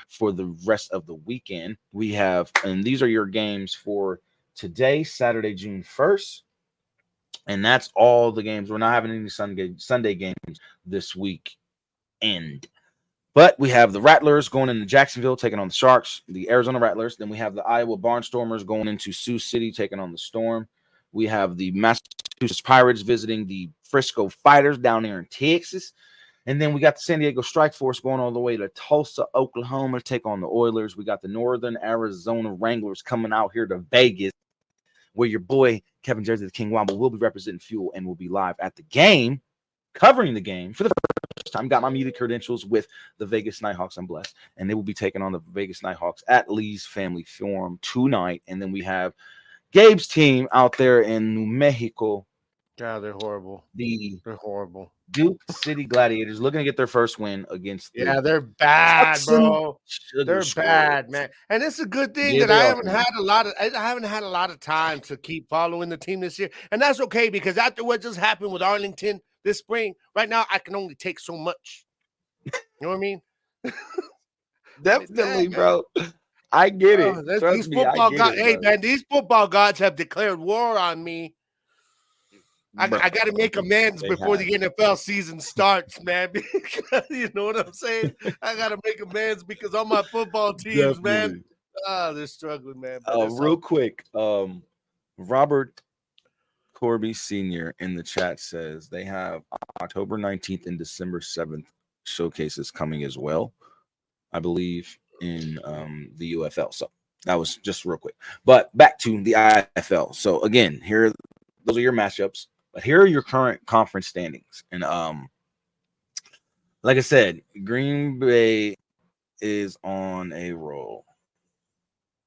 for the rest of the weekend. We have, and these are your games for today, Saturday, June 1st. And that's all the games. We're not having any Sunday games this week end. But we have the Rattlers going into Jacksonville, taking on the Sharks, the Arizona Rattlers. Then we have the Iowa Barnstormers going into Sioux City, taking on the Storm. We have the Massachusetts Pirates visiting the Frisco Fighters down there in Texas. And then we got the San Diego Strike Force going all the way to Tulsa, Oklahoma, to take on the Oilers. We got the Northern Arizona Wranglers coming out here to Vegas, where your boy Kevin Jersey, the King Womble, will be representing Fuel and will be live at the game, covering the game for the first time. Got my media credentials with the Vegas Nighthawks. I'm blessed. And they will be taking on the Vegas Nighthawks at Lee's Family Forum tonight. And then we have Gabe's team out there in New Mexico. God, they're horrible. They're horrible. Duke City Gladiators looking to get their first win against the Yeah, they're bad, Tucson bro. Sugar They're Squirrels. bad, man. And it's a good thing Yeah, that they I are. haven't had a lot of I haven't had a lot of time to keep following the team this year. And that's okay because after what just happened with Arlington this spring, right now I can only take so much. You know what I mean? I mean, Definitely, dang, man. bro. I get it. These Trust me, I football get gods, it, hey bro. man, these football gods have declared war on me. I Bro, got to make amends they before have. the NFL season starts, man. Because, you know what I'm saying? I got to make amends because all my football teams, man, Definitely. they're struggling, man. But it's Real all quick, Robert Corby Sr. in the chat says they have October 19th and December 7th showcases coming as well, I believe, in the U.F.L. So that was just real quick. But back to the IFL. So again, those are your matchups, but here are your current conference standings. And like I said, Green Bay is on a roll.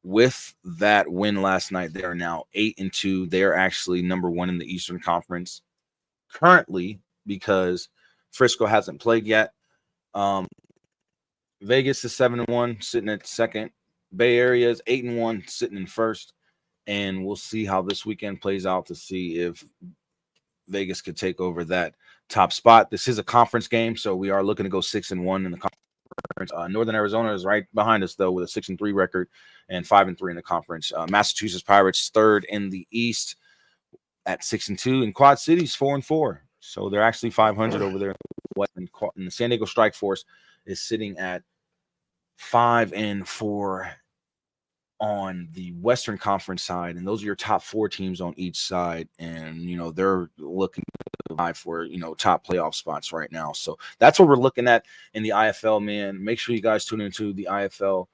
With that win last night, they are now 8-2. They are actually number one in the Eastern Conference currently because Frisco hasn't played yet. Vegas is 7-1, sitting at second. Bay Area is 8-1, sitting in first. And we'll see how this weekend plays out to see if Vegas could take over that top spot. This is a conference game, so we are looking to go 6-1 in the conference. Northern Arizona is right behind us, though, with a 6-3 record and 5-3 in the conference. Massachusetts Pirates third in the East at 6-2, and Quad Cities 4-4. So they're actually 500 over there. And the San Diego Strike Force is sitting at 5-4 on the Western Conference side, and those are your top four teams on each side. And they're looking to vie for top playoff spots right now. So that's what we're looking at in the IFL, man. Make sure you guys tune into the IFL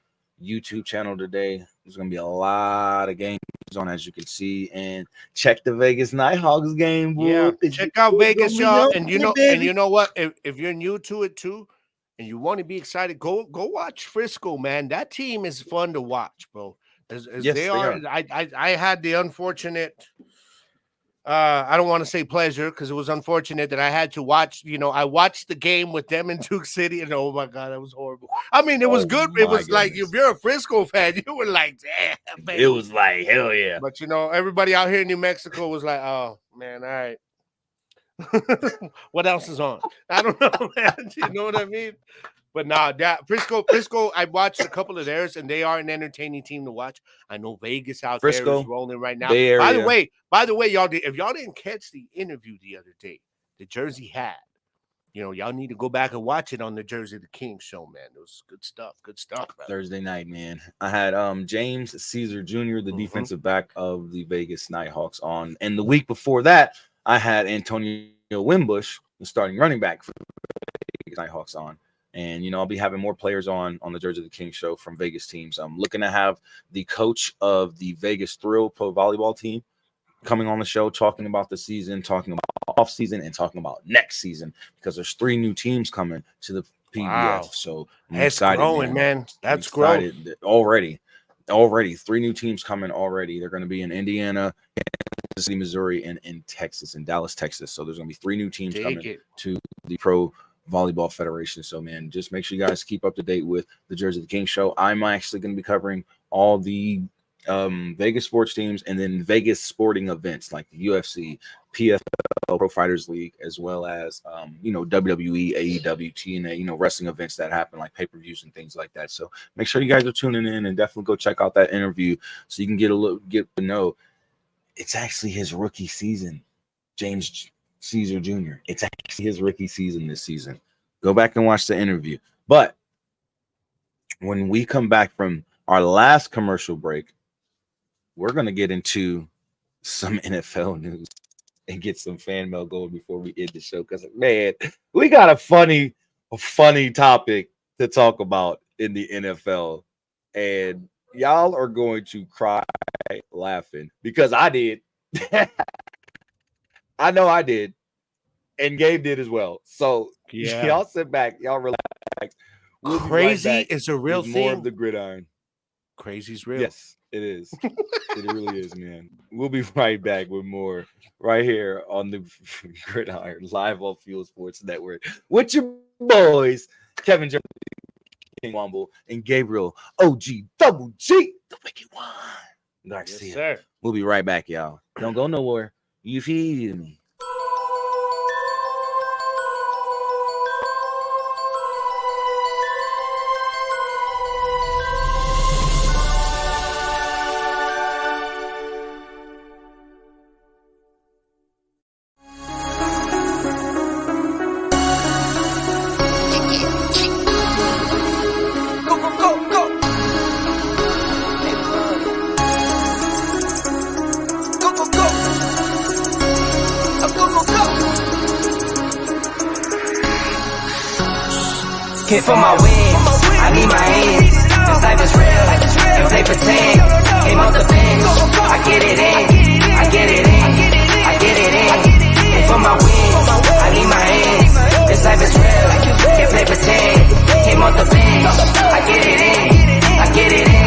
YouTube channel today. There's gonna be a lot of games on, as you can see, and check the Vegas Nighthawks game, yeah. boy. Check out Vegas, y'all. And you baby. know what? If you're new to it too, and you want to be excited, go watch Frisco, man. That team is fun to watch, bro. As Yes, they they are, are. I had the unfortunate. I don't want to say pleasure because it was unfortunate that I had to watch. I watched the game with them in Duke City, and oh my god, that was horrible. I mean, it was Oh good. It my was like goodness. if you're a Frisco fan, you were like, damn, baby. It was like hell yeah. But everybody out here in New Mexico was like, oh man, all right. What else is on? I don't know, man. You know what I mean? But nah, that Frisco, I watched a couple of theirs, and they are an entertaining team to watch. I know Vegas out there is Frisco, rolling right now. Bay By Area. the way, y'all if y'all didn't catch the interview the other day, the Jersey had, y'all need to go back and watch it on the Jersey the King show, man. It was good stuff. Good stuff, brother. Thursday night, man. I had James Caesar Jr., the defensive back of the Vegas Nighthawks, on. And the week before that, I had Antonio Wimbush, the starting running back for the Vegas Nighthawks, on. And I'll be having more players on the Jersey the King show from Vegas teams. I'm looking to have the coach of the Vegas Thrill Pro Volleyball team coming on the show, talking about the season, talking about off season, and talking about next season, because there's 3 new teams coming to the PBF. Wow. So I'm That's excited, growing, man. That's excited growth. already. 3 new teams coming already. They're going to be in Indiana, Kansas City, Missouri, and in Texas, in Dallas, Texas. So there's going to be 3 new teams coming to the Pro Volleyball Federation. So, man, just make sure you guys keep up to date with the Jersey the King show. I'm actually going to be covering all the Vegas sports teams and then Vegas sporting events like the UFC, PFL, Pro Fighters League, as well as WWE, AEW, TNA, wrestling events that happen like pay-per-views and things like that. So make sure you guys are tuning in, and definitely go check out that interview so you can get to know it's actually his rookie season. James Caesar Jr. It's actually his rookie season this season. Go back and watch the interview. But when we come back from our last commercial break, we're going to get into some NFL news and get some fan mail going before we end the show. Because, man, we got a funny topic to talk about in the NFL. And y'all are going to cry laughing because I did. I know I did. And Gabe did as well. So y'all sit back. Y'all relax. We'll Crazy be right back is a real with more thing. of the Gridiron. Crazy's real. Yes. It is. It really is, man. We'll be right back with more right here on the Gridiron live on Fuel Sports Network with your boys, Kevin Jones, King Womble, and Gabriel OG Double G, the Wicked One, Garcia. Yes, sir. We'll be right back, y'all. Don't go nowhere. You feel me? Hit for my wins, I need my hands. This life is real, and play pretend. Came off the bench, I get it in, I get it in, I get it in. Hit for my wins, I need my hands. This life is real, and play pretend. Came off the bench, I get it in, I get it in,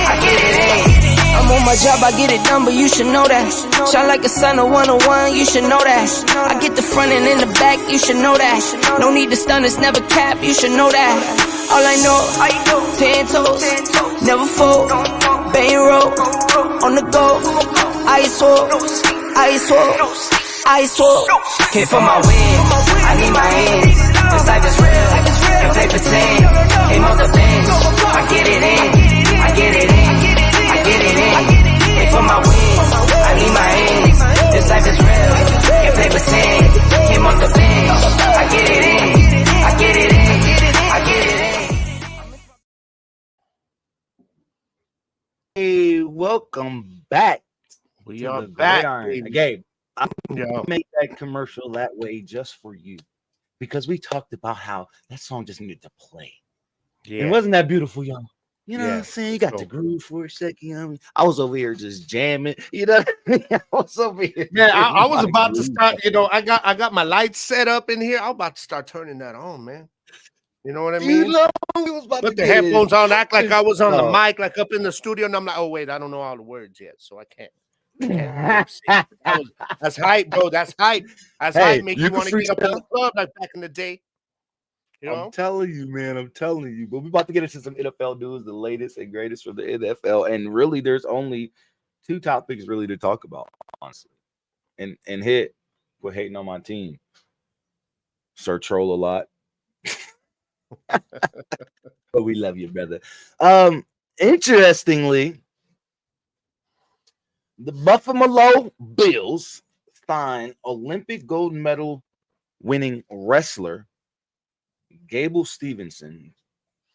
I get it in. I'm on my job, I get it done, but you should know that. Shine like a sun, a 101, you should know that. I get the front and in the back, you should know that. No need to stun, it's never cap, you should know that. All I know, 10 toes, never fold, bang roll, on the go, ice wall, ice wall, ice wall. Hit for my win, I need my hands. This life is real, and play pretend. Came off the bench, I get it in, I get it in, I get it in. Hit for my win, I need my hands. This life is real, and play pretend. Came off the bench, I get it in, I get it in, I get it in. Hey, welcome back. We to are the back, Gridiron. baby. Gabe, I'm Yeah. gonna make that commercial that way just for you because we talked about how that song just needed to play. Yeah. And wasn't that beautiful, y'all? You know what Yeah, I'm saying? You got for the sure. groove for a second. You know what I mean? I was over here just jamming. You know what I mean? I was over here. Yeah, I getting was my about to groove start. on. You know, I got my lights set up in here. I'm about to start turning that on, man. You know what I You mean? know, we was about to Put the get headphones on, act like I was on the Oh. mic, like up in the studio, and I'm like, oh wait, I don't know all the words yet, so I can't lip sync. That's hype, bro. That's hype. That's Hey, hype. Make you you can want to get up in the freestyle. club like back in the day. You know? I'm telling you, man. I'm telling you. But we're about to get into some NFL news, the latest and greatest from the NFL. And really, there's only two topics really to talk about, honestly. And hit for hating on my team. Sir Troll a lot. But we love you, brother. Interestingly, the Buffalo Bills signed Olympic gold medal winning wrestler Gable Stevenson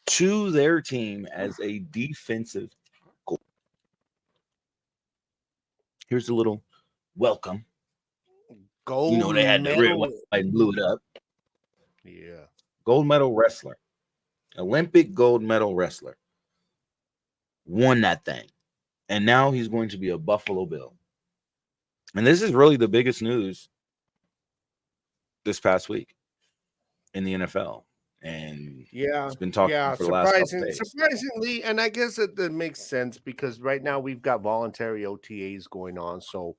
to their team as a defensive tackle. Here's a little welcome. Gold You know, they had the red medal. one, I blew it up. Yeah. Gold medal wrestler, Olympic gold medal wrestler, won that thing. And now he's going to be a Buffalo Bill. And this is really the biggest news this past week in the NFL. And Yeah, it's been talking yeah, for the last couple days. surprisingly, and I guess that makes sense because right now we've got voluntary OTAs going on. So,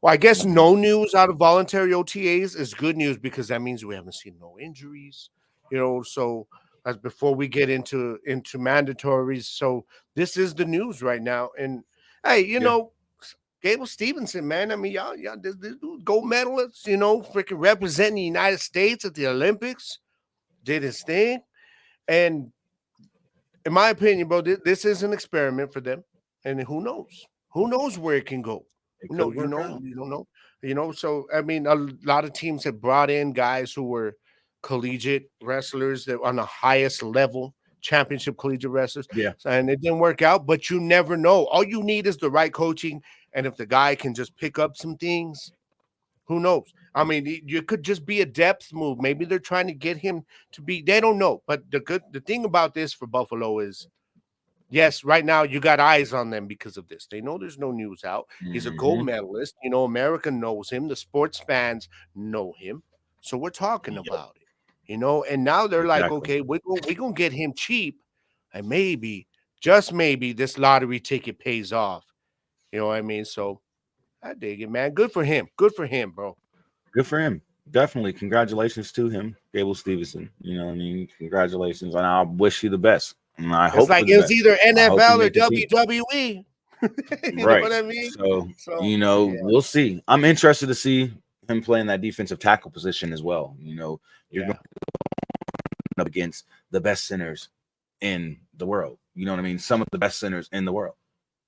well, I guess no news out of voluntary OTAs is good news because that means we haven't seen no injuries, you know. So, as before we get into mandatories, so this is the news right now. And hey, you know, Gable Stevenson, man. I mean, y'all, this dude, gold medalist, you know, freaking representing the United States at the Olympics, did his thing. And in my opinion, bro, this is an experiment for them. And who knows? Who knows where it can go? It No, could you work know, out. you don't know. You know, so I mean, a lot of teams have brought in guys who were collegiate wrestlers that on the highest level, championship collegiate wrestlers. Yeah. And it didn't work out, but you never know. All you need is the right coaching. And if the guy can just pick up some things, who knows? I mean, you could just be a depth move. Maybe they're trying to get him to be. They don't know. But the thing about this for Buffalo is, yes, right now you got eyes on them because of this. They know there's no news out. He's a gold medalist. You know, America knows him. The sports fans know him. So we're talking about it. You know, and now they're like, Exactly. okay, we're gonna get him cheap, and maybe just maybe this lottery ticket pays off. You know what I mean? So I dig it, man. Good for him. Good for him, bro. Good for him. Definitely. Congratulations to him, Gable Stevenson. You know what I mean? Congratulations. And I wish you the best. And I It's hope for like the it was best. either I hope you NFL or make the team. WWE. You know Right. what I mean? So, So you know, yeah, we'll see. I'm interested to see him playing that defensive tackle position as well. You know, you're yeah, going up against the best centers in the world. You know what I mean? Some of the best centers in the world.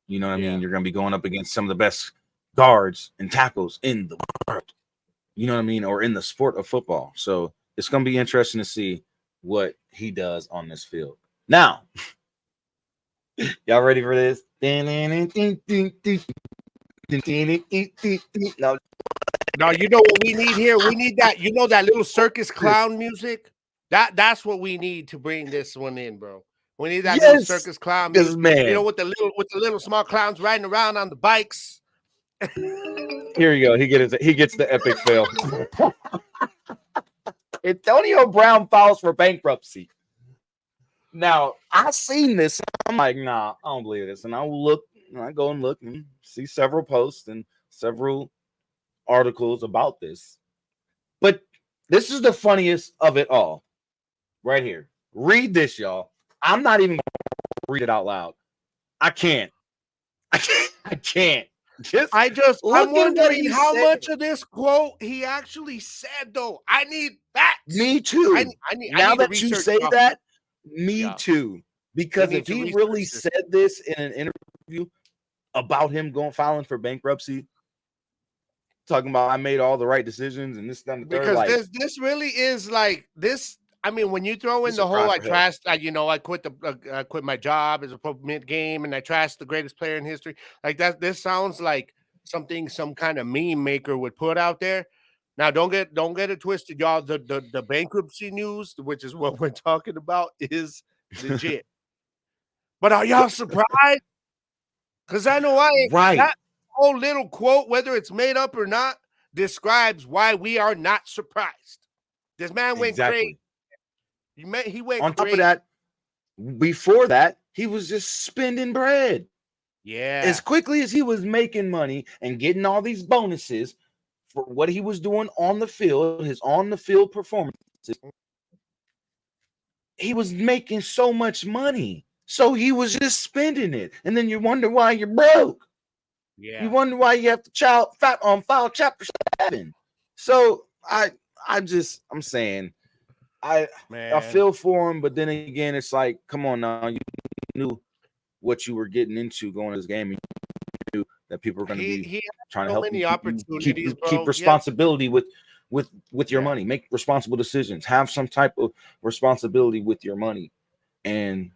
You know what I yeah. mean? You're going to be going up against some of the best guards and tackles in the world. You know what I mean? Or in the sport of football. So it's going to be interesting to see what he does on this field. Now, y'all ready for this? No, No, you know what we need here? We need that, you know, that little circus clown music? That's what we need to bring this one in, bro. We need that little yes, circus clown because music, you know, man, with the little small clowns riding around on the bikes. here you go. He gets the epic fail. Antonio Brown files for bankruptcy. Now I seen this. I'm like, nah, I don't believe this. And I go and look and see several posts and several articles about this. But this is the funniest of it all. Right here. Read this, y'all. I'm not even gonna read it out loud. I can't. I can't. Just I'm look at what wondering he how said. much of this quote he actually said, though. I need facts. Me too. I Now need to that you research. say that, me Yeah, too. we Because need if to he research really this said this in an interview about him filing for bankruptcy, talking about I made all the right decisions and this, that, and the third, because like this really is like this. I mean, when you throw in this is the a cry whole, I for help. trashed, I quit my job as a pro mid game, and I trashed the greatest player in history. Like that, this sounds like something some kind of meme maker would put out there. Now, don't get it twisted, y'all. The bankruptcy news, which is what we're talking about, is legit. But are y'all surprised? Because I know I ain't. Right. That whole little quote, whether it's made up or not, describes why we are not surprised. This man went crazy. Exactly. He went On top of crazy. that, before that, he was just spending bread. Yeah. As quickly as he was making money and getting all these bonuses for what he was doing on the field, his on the field performances, he was making so much money. So he was just spending it. And then you wonder why you're broke. You Yeah. wonder why you have to file chapter 7. So I'm saying I Man. feel for him, but then again, it's like, come on now, you knew what you were getting into going to this game, and you knew that people are going to be He had trying to so help you many opportunities, keep bro. Yeah. responsibility with your Yeah. money, make responsible decisions, have some type of responsibility with your money, and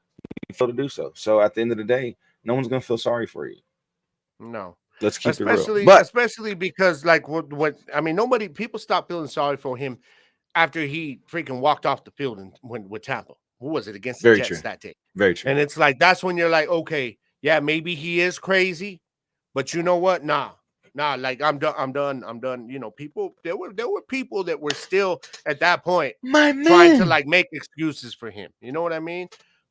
you fail to do so. So at the end of the day, no one's going to feel sorry for you. No. Let's keep it real. Especially But especially because like what I mean, nobody people stopped feeling sorry for him after he freaking walked off the field and went with Tampa. Who was it against the very Jets true. that day? Very true. And it's like that's when you're like, okay, yeah, maybe he is crazy, but you know what? Nah, like I'm done. I'm done. You know, people there were people that were still at that point My trying to man. like make excuses for him. You know what I mean?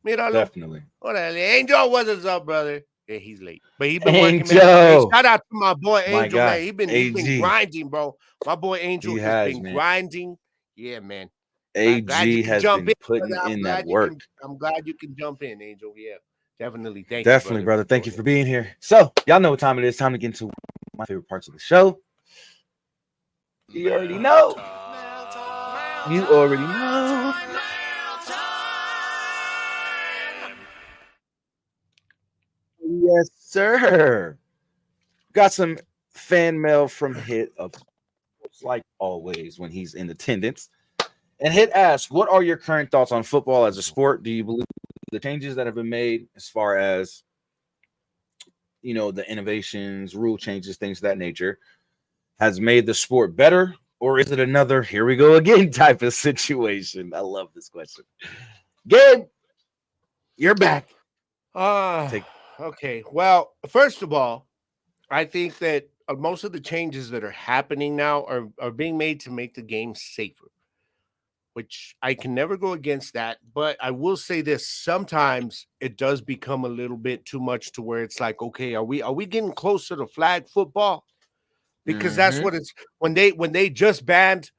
Míralo. Definitely. Órale, Angel, what's up, brother? Yeah, he's late, but he's been working, man. Hey, Angel. shout out to my boy My Angel, man. guy. He's been AG. grinding, bro. My boy Angel He has has, been man. grinding. Yeah, man. Glad you AG can has jump been in, putting brother. in that work. I'm glad you can jump in, Angel. Yeah, definitely. Thank you, Definitely, brother. brother. Thank Go you for ahead. being here. So, y'all know what time it is. Time to get into my favorite parts of the show. You already know. You already know. Yes, sir. Got some fan mail from Hit, of course, like always when he's in attendance. And Hit asks, what are your current thoughts on football as a sport? Do you believe the changes that have been made as far as, the innovations, rule changes, things of that nature, has made the sport better? Or is it another here we go again type of situation? I love this question. Gabe, you're back. Take Okay. Well, first of all, I think that most of the changes that are happening now are being made to make the game safer. which I can never go against that. But I will say this: sometimes it does become a little bit too much to where it's like, okay, are we getting closer to flag football? Because that's Mm-hmm. what it's when they just banned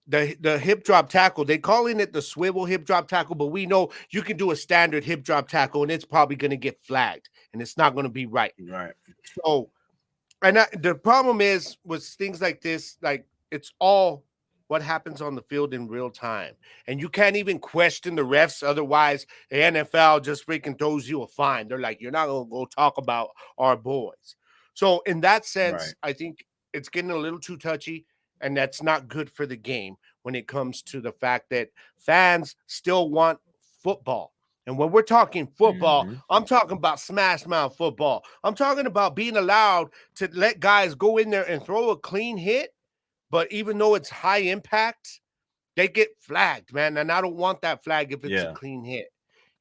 the hip drop tackle. They calling it the swivel hip drop tackle, but we know you can do a standard hip drop tackle and it's probably going to get flagged and it's not going to be right. Right. So, and the problem is with things like this, like it's all what happens on the field in real time, and you can't even question the refs. Otherwise, the NFL just freaking throws you a fine. They're like, you're not gonna go talk about our boys. So, in that sense, Right. I think it's getting a little too touchy, and that's not good for the game when it comes to the fact that fans still want football. And when we're talking football, Mm-hmm. I'm talking about smash mouth football. I'm talking about being allowed to let guys go in there and throw a clean hit, but even though it's high impact, they get flagged, man. And I don't want that flag if it's a Yeah. clean hit.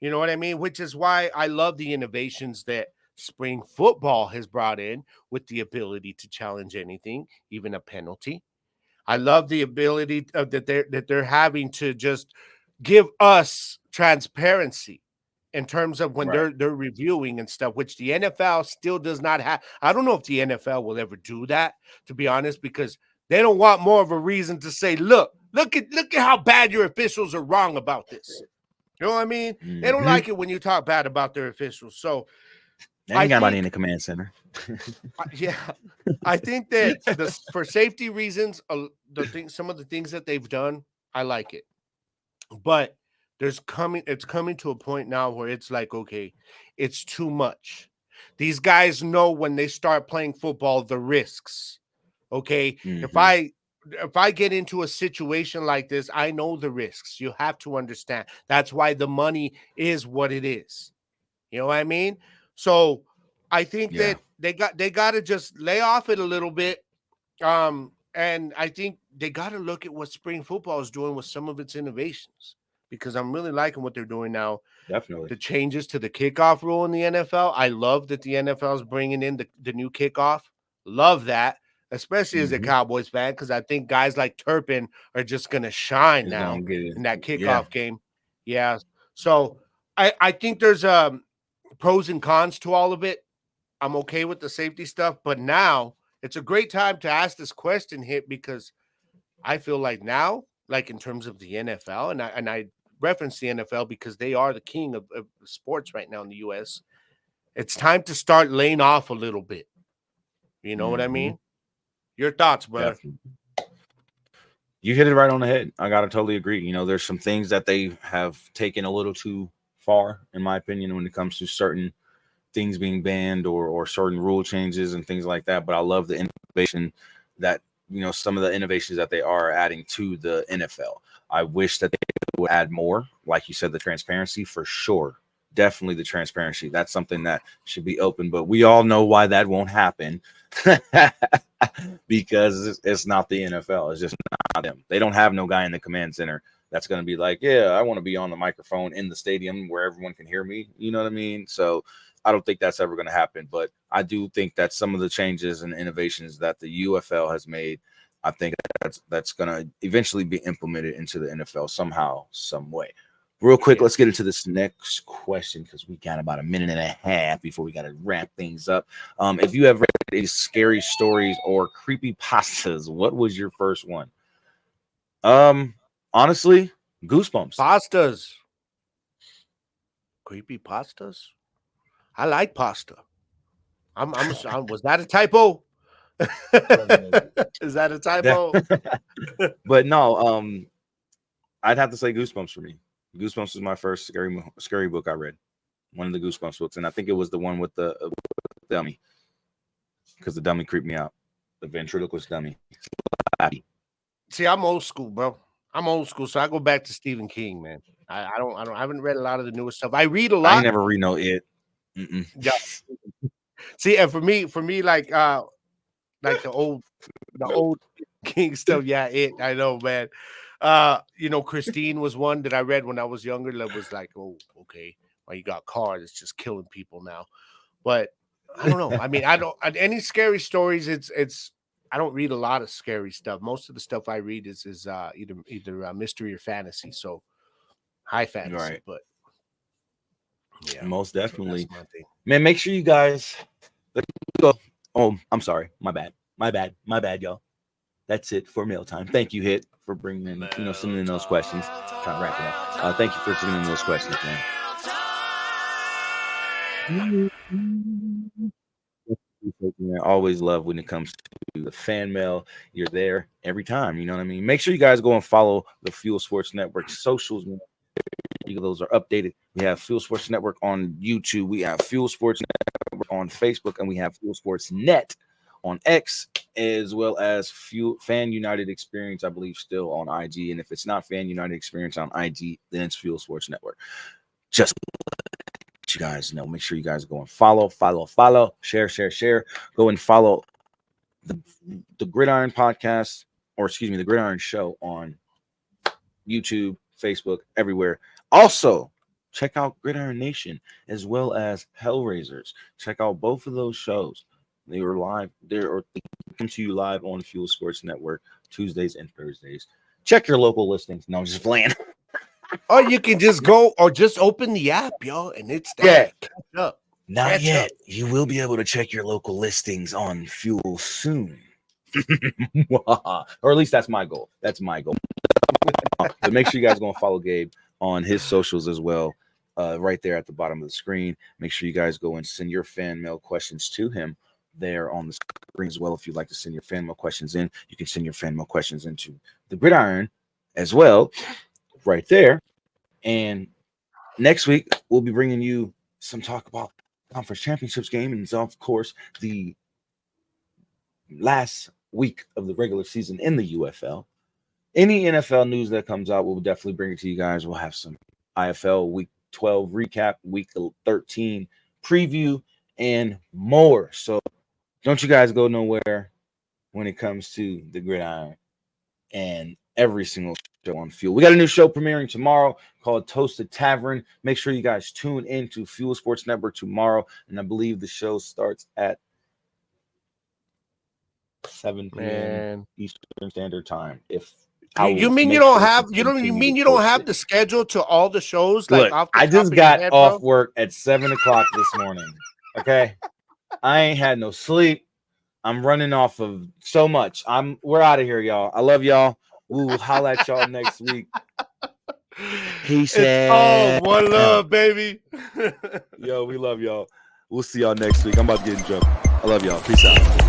You know what I mean? Which is why I love the innovations that spring football has brought in with the ability to challenge anything, even a penalty. I love the ability that they're having to just give us transparency in terms of when Right. they're reviewing and stuff, which the NFL still does not have. I don't know if the NFL will ever do that, to be honest, because they don't want more of a reason to say, look at how bad your officials are wrong about this. You know what I mean? They don't Mm-hmm. like it when you talk bad about their officials. So They I ain't got nobody in think, the command center. yeah, I think that for safety reasons, some of the things that they've done, I like it. But it's coming to a point now where it's like, okay, it's too much. These guys know when they start playing football the risks. Okay, if Mm-hmm. I get into a situation like this, I know the risks. You have to understand. That's why the money is what it is. You know what I mean? So I think Yeah. that they got to just lay off it a little bit. And I think they got to look at what spring football is doing with some of its innovations, because I'm really liking what they're doing now. Definitely. The changes to the kickoff rule in the NFL. I love that the NFL is bringing in the new kickoff. Love that, especially as a Mm-hmm. Cowboys fan, because I think guys like Turpin are just going to shine It's now gonna get it. in that Yeah. kickoff game. Yeah. So I think there's pros and cons to all of it. I'm okay with the safety stuff, but now it's a great time to ask this question, Hit, because I feel like now, like in terms of the NFL, and I reference the NFL because they are the king of sports right now in the US. It's time to start laying off a little bit. You know what I Mm-hmm. mean? Your thoughts, brother? Definitely. You hit it right on the head. I gotta totally agree. There's some things that they have taken a little too far, in my opinion, when it comes to certain things being banned or certain rule changes and things like that. But I love the innovation that some of the innovations that they are adding to the NFL. I wish that they would add more, like you said, the transparency for sure. Definitely the transparency. That's something that should be open, but we all know why that won't happen. Because it's not the NFL. It's just not them. They don't have no guy in the command center that's going to be like, yeah, I want to be on the microphone in the stadium where everyone can hear me. You know what I mean? So I don't think that's ever going to happen. But I do think that some of the changes and innovations that the UFL has made, I think that's going to eventually be implemented into the NFL somehow, some way. Real quick, let's get Yes. into this next question because we got about a minute and a half before we got to wrap things up. If you have read any scary stories or creepy pastas, what was your first one? Honestly, Goosebumps. Pastas. Creepy pastas? I like pasta. Was that a typo? Is that a typo? But no, I'd have to say Goosebumps for me. Goosebumps was my first scary book I read. One of the Goosebumps books, and I think it was the one with the dummy, because the dummy creeped me out. The ventriloquist dummy. See, I'm old school, bro. I'm old school, so I go back to Stephen King, man. I haven't read a lot of the newest stuff. I read a I ain't lot. never read no It. Mm-mm. Yeah. See, and for me, like the old King stuff. Yeah, I know, man. Christine was one that I read when I was younger. That was like, oh, okay. Well, you got cars, it's just killing people now. But I don't know. I mean, I don't any scary stories. I don't read a lot of scary stuff. Most of the stuff I read is either mystery or fantasy. So high fantasy, Right. but yeah, Most so definitely. that's my thing. Man, make sure you guys go. Oh, I'm sorry. My bad, y'all. That's it for mail time. Thank you, Hit, for bringing in, sending in those questions. Kind of wrapping up. Thank you for sending in those questions, man. I always love when it comes to the fan mail. You're there every time. You know what I mean? Make sure you guys go and follow the Fuel Sports Network socials. Those are updated. We have Fuel Sports Network on YouTube. We have Fuel Sports Network on Facebook, and we have Fuel Sports Net on X, as well as Fan United Experience, I believe, still on IG. And if it's not Fan United Experience on IG, then it's Fuel Sports Network. Just let you guys know. Make sure you guys go and follow, share. Go and follow the Gridiron podcast, or excuse me, the Gridiron Show on YouTube, Facebook, everywhere. Also, check out Gridiron Nation as well as Hellraisers. Check out both of those shows. They were live. They come to you live on Fuel Sports Network Tuesdays and Thursdays. Check your local listings. No, I'm just playing. Or you can just go or just open the app, yo, and it's there. Yeah. Catch up. Not yet. You will be able to check your local listings on Fuel soon. Or at least that's my goal. But make sure you guys go and follow Gabe on his socials as well, right there at the bottom of the screen. Make sure you guys go and send your fan mail questions to him there on the screen as well. If you'd like to send your fan mail questions in, you can send your fan mail questions into the Gridiron as well, right there. And next week, we'll be bringing you some talk about conference championships game, and of course, the last week of the regular season in the UFL. Any NFL news that comes out, we'll definitely bring it to you guys. We'll have some IFL Week 12 recap, Week 13 preview, and more. So don't you guys go nowhere when it comes to the Gridiron and every single show on Fuel. We got a new show premiering tomorrow called Toasted Tavern. Make sure you guys tune in to Fuel Sports Network tomorrow, and I believe the show starts at 7 p.m. Eastern Standard Time. You mean you don't have the schedule to all the shows? Look, like I just got off work at 7 o'clock this morning. Okay, I ain't had no sleep. I'm running off of so much. We're out of here, y'all. I love y'all. We'll holla at y'all next week. Peace out. One love, baby. Yo, we love y'all. We'll see y'all next week. I'm about to get in trouble. I love y'all. Peace out.